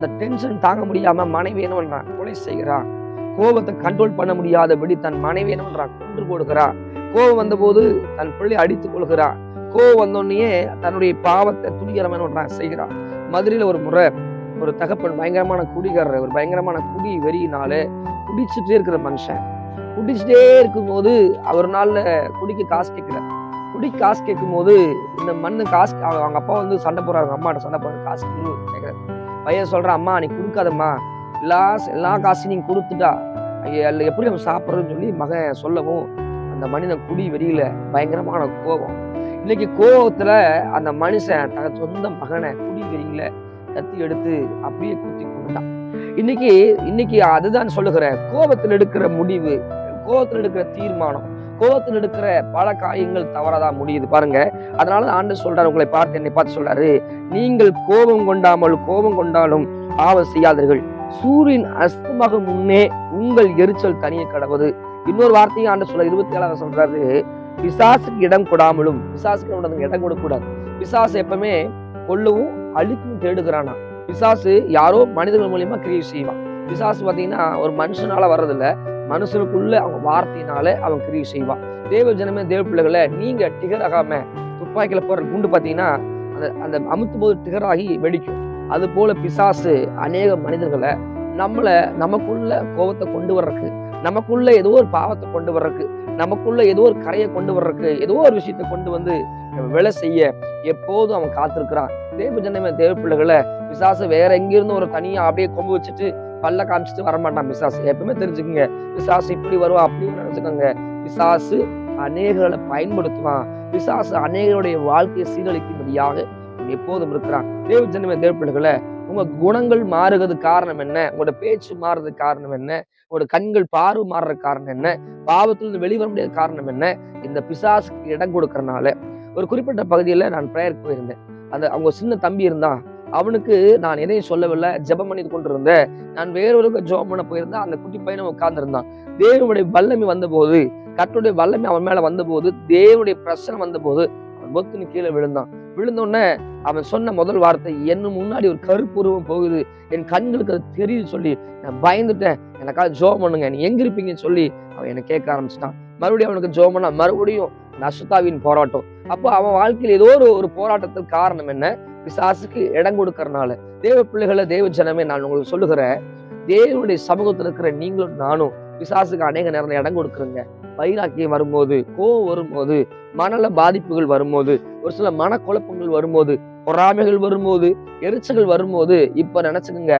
அந்த டென்ஷன் தாங்க முடியாம மனைவி என்ன பண்றான்? கொலை செய்கிறான். கோபத்தை கண்ட்ரோல் பண்ண முடியாதபடி தன் மனைவி என்ன பண்றான்? கொன்று கொடுக்கிறான். கோபம் வந்தபோது தன் பிள்ளை அடித்துக் கொள்கிறான். கோபம் வந்தோடனே தன்னுடைய பாவத்தை துணிகரமா என்ன பண்றான்? செய்கிறான். மதுரையில ஒரு முறை ஒரு தகப்பன் பயங்கரமான குடிகாரர், ஒரு பயங்கரமான குடி வெறியினால குடிச்சுட்டே இருக்கிற மனுஷன். குடிச்சுட்டே இருக்கும்போது அவர் நாள்ல குடிக்க காசு கேட்கிறார். குடிக்க காசு கேட்கும் போது இந்த மண்ணு காசு அவங்க அப்பா வந்து சண்டை போடுறாரு, அம்மாட்ட சண்டை போடுறாரு, காசு கேட்கிறாரு. பையன் சொல்றான், அம்மா நீ கொடுக்காதம்மா, எல்லா காசையும் நீங்க கொடுத்துட்டா எப்படி நம்ம சாப்பிட்றதுன்னு சொல்லி மகன் சொல்லவும் அந்த மனிதன் குடி வெறியில பயங்கரமான கோபம். இன்னைக்கு கோபத்துல அந்த மனுஷன் தன் சொந்த மகனை குடி வெறியில கத்தி எடுத்து அப்படியே குத்தி கொண்டுட்டான். இன்னைக்கு அதுதான் சொல்லுகிறேன், கோபத்தில் எடுக்கிற முடிவு, கோபத்தில் எடுக்கிற தீர்மானம், கோபத்தில் எடுக்கிற பல காரியங்கள் தவறாதான் முடியுது பாருங்க. அதனால ஆண்டவர் சொல்றாரு, உங்களை பார்த்து என்னை பார்த்து சொல்றாரு, நீங்கள் கோபம் கொண்டாலும் பாவம் செய்யாதீர்கள், சூரியன் அஸ்தமாக முன்னே உங்கள் எரிச்சல் தனிய கடவுது. இன்னொரு வார்த்தையும் ஆண்டவர் சொல்ற 27 சொல்றாரு, பிசாசுக்கு இடம் கொடாமலும், பிசாசுக்கு இடம் கொடுக்க கூடாது. பிசாசு எப்பவுமே கொல்லவும் அழிக்கும் தேடுகிறானா. பிசாசு யாரோ மனிதர்கள் மூலியமா கிரியை செய்வான். பிசாசு பாத்தீங்கன்னா ஒரு மனுஷனால வர்றதில்ல, மனுஷனுக்குள்ள அவங்க வார்த்தையினால அவன் கிரியை செய்வான். தேவ ஜனமே, தேவ பிள்ளைகளை, நீங்க டிகர் ஆகாம துப்பாக்கியில போற குண்டு பாத்தீங்கன்னா அந்த அமுத்தும் போது டிகராகி வெடிக்கும். அது போல பிசாசு அநேக மனிதர்களை நமக்குள்ள கோபத்தை கொண்டு வர்றதுக்கு, நமக்குள்ள ஏதோ ஒரு பாவத்தை கொண்டு வர்றதுக்கு, நமக்குள்ள ஏதோ ஒரு கரையை கொண்டு வர்றதுக்கு, ஏதோ ஒரு விஷயத்தை கொண்டு வந்து வேலை செய்ய எப்போதும் அவன் காத்திருக்கிறான். தேவ ஜனமே, தேவ பிள்ளைகளை, பிசாசு வேற எங்கிருந்து ஒரு தனியா அப்படியே கொம்பு வச்சுட்டு பல்ல காமிச்சிட்டு வரமாட்டான். பிசாசு எப்பவுமே தெரிஞ்சுக்கங்க, பிசாசு இப்படி வருவா அப்படி நினைச்சுக்கோங்க. பிசாசு அநேகர்களை பயன்படுத்துவான். பிசாசு அநேகருடைய வாழ்க்கையை சீரழிக்கும்படியாக எப்போதும் இருக்கிறான். தேவ ஜனமே, தேவ பிள்ளைகளை, உங்க குணங்கள் மாறுகிறது காரணம் என்ன? உங்களோட பேச்சு மாறுறது காரணம் என்ன? உங்களோட கண்கள் பார்வை மாறுற காரணம் என்ன? பாவத்திலிருந்து வெளிவர முடியாத காரணம் என்ன? இந்த பிசாசுக்கு இடம் கொடுக்கறனால. ஒரு குறிப்பிட்ட பகுதியில நான் பிரேயருக்கு போயிருந்தேன். அவங்க சின்ன தம்பி இருந்தான். அவனுக்கு நான் எதையும் சொல்லவில்லை, ஜெபம் பண்ணி கொண்டு இருந்தேன். நான் வேறொருக்கு ஜெபம் பண்ண போயிருந்தேன். அந்த குட்டி பையனும் உட்கார்ந்து இருந்தான். தேவனுடைய வல்லமை வந்தபோது, கர்த்தருடைய வல்லமை அவன் மேல வந்தபோது, தேவனுடைய பிரசனம் வந்தபோது அவன் பொத்துன்னு கீழே விழுந்தான். விழுந்தோடனே அவன் சொன்ன முதல் வார்த்தை, என்ன முன்னாடி ஒரு கருப்புருவம் போகுது, என் கண்களுக்கு அது தெரியுது சொல்லி நான் பயந்துட்டேன், எனக்காக ஜெபம் பண்ணுங்க, நீ எங்க இருப்பீங்கன்னு சொல்லி அவன் என்னை கேட்க ஆரம்பிச்சிட்டான். மறுபடியும் அவனுக்கு ஜெபம் பண்ணா, மறுபடியும் அசுத்தாவின் போராட்டம். அப்போ அவன் வாழ்க்கையில் ஏதோ ஒரு போராட்டத்துக்கு காரணம் என்ன? பிசாசுக்கு இடம் கொடுக்கறனால. தேவ பிள்ளைகளை, தேவ ஜனமே, நான் உங்களுக்கு சொல்லுகிறேன், தேவனுடைய சமூகத்தில் இருக்கிற நீங்களும் நானும் பிசாசுக்கு அநேக நேரம் இடம் கொடுக்குறேங்க. வைராக்கியம் வரும்போது, கோவம் வரும்போது, மனநல பாதிப்புகள் வரும்போது, ஒரு சில மனக்குழப்பங்கள் வரும்போது, பொறாமைகள் வரும்போது, எரிச்சல்கள் வரும்போது, இப்ப நினைச்சுக்கோங்க,